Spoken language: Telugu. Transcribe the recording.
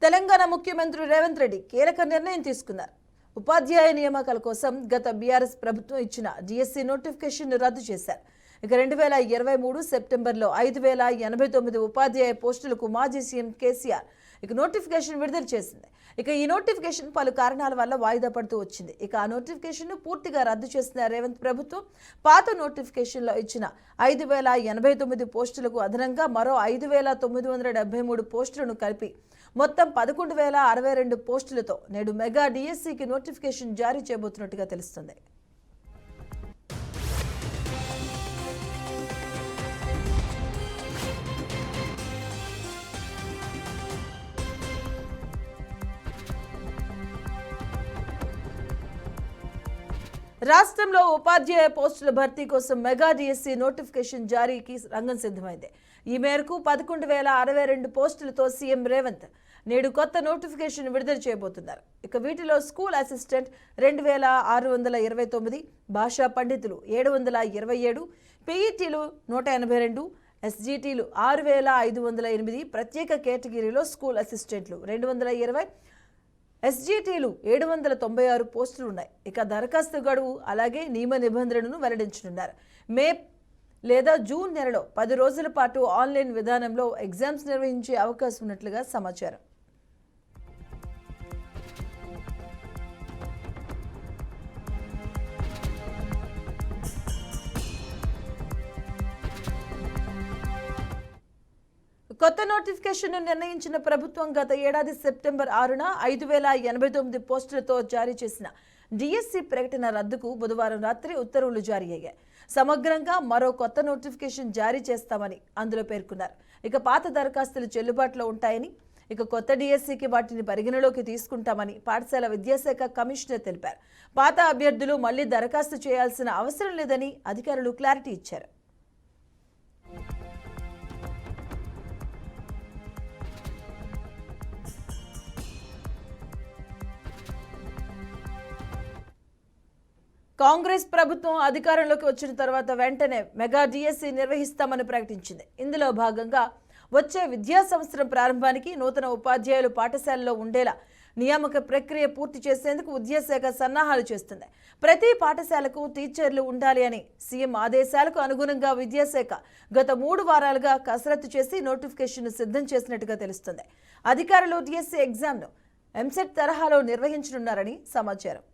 తెలంగాణ ముఖ్యమంత్రి రేవంత్ రెడ్డి కీలక నిర్ణయం తీసుకున్నారు. ఉపాధ్యాయ నియామకాల కోసం గత బీఆర్ఎస్ ప్రభుత్వం ఇచ్చిన డిఎస్సి నోటిఫికేషన్ రద్దు చేశారు. ఇక 2023 సెప్టెంబర్లో 5089 ఉపాధ్యాయ పోస్టులకు మాజీ సీఎం కేసీఆర్ నోటిఫికేషన్ విడుదల చేసింది. ఈ నోటిఫికేషన్ పలు కారణాల వల్ల వాయిదా పడుతూ వచ్చింది. ఆ నోటిఫికేషన్ పూర్తిగా రద్దు చేసిన రేవంత్ ప్రభుత్వం పాత నోటిఫికేషన్లో ఇచ్చిన 5089 పోస్టులకు అదనంగా మరో 5973 పోస్టులను కలిపి మొత్తం 11062 పోస్టులతో నేడు మెగా డిఎస్సికి నోటిఫికేషన్ జారీ చేయబోతున్నట్టుగా తెలుస్తుంది. రాష్ట్రంలో ఉపాధ్యాయ పోస్టుల భర్తీ కోసం మెగా డిఎస్సి నోటిఫికేషన్ జారీకి రంగం సిద్ధమైంది. ఈ మేరకు 11062 పోస్టులతో సీఎం రేవంత్ నేడు కొత్త నోటిఫికేషన్ విడుదల చేయబోతున్నారు. వీటిలో స్కూల్ అసిస్టెంట్ 2629, భాషా పండితులు 727, పీఈటీలు 182, ఎస్జీటీలు 6508, ప్రత్యేక కేటగిరీలో స్కూల్ అసిస్టెంట్లు 220, ఎస్జీటీలు 796 పోస్టులు ఉన్నాయి. దరఖాస్తు గడువు అలాగే నియమ నిబంధనలను వెల్లడించనున్నారు. మే లేదా జూన్ నెలలో 10 రోజుల పాటు ఆన్లైన్ విధానంలో ఎగ్జామ్స్ నిర్వహించే అవకాశం ఉన్నట్లుగా సమాచారం. కొత్త నోటిఫికేషన్ను నిర్ణయించిన ప్రభుత్వం గత ఏడాది సెప్టెంబర్ 6న 5089 పోస్టులతో జారీ చేసిన డిఎస్సి ప్రకటన రద్దుకు బుధవారం రాత్రి ఉత్తర్వులు జారీ అయ్యాయి. సమగ్రంగా మరో కొత్త నోటిఫికేషన్ జారీ చేస్తామని అందులో పేర్కొన్నారు. పాత దరఖాస్తులు చెల్లుబాటులో ఉంటాయని, కొత్త డిఎస్సికి వాటిని పరిగణలోకి తీసుకుంటామని పాఠశాల విద్యాశాఖ కమిషనర్ తెలిపారు. పాత అభ్యర్థులు మళ్లీ దరఖాస్తు చేయాల్సిన అవసరం లేదని అధికారులు క్లారిటీ ఇచ్చారు. కాంగ్రెస్ ప్రభుత్వం అధికారంలోకి వచ్చిన తర్వాత వెంటనే మెగా డిఎస్సి నిర్వహిస్తామని ప్రకటించింది. ఇందులో భాగంగా వచ్చే విద్యా సంవత్సరం ప్రారంభానికి నూతన ఉపాధ్యాయులు పాఠశాలలో ఉండేలా నియామక ప్రక్రియ పూర్తి చేసేందుకు విద్యాశాఖ సన్నాహాలు చేస్తుంది. ప్రతి పాఠశాలకు టీచర్లు ఉండాలి అని సీఎం ఆదేశాలకు అనుగుణంగా విద్యాశాఖ గత 3 వారాలుగా కసరత్తు చేసి నోటిఫికేషన్ సిద్ధం చేసినట్టుగా తెలుస్తుంది. అధికారులు డిఎస్సి ఎగ్జామ్ను ఎంసెట్ తరహాలో నిర్వహించనున్నారని సమాచారం.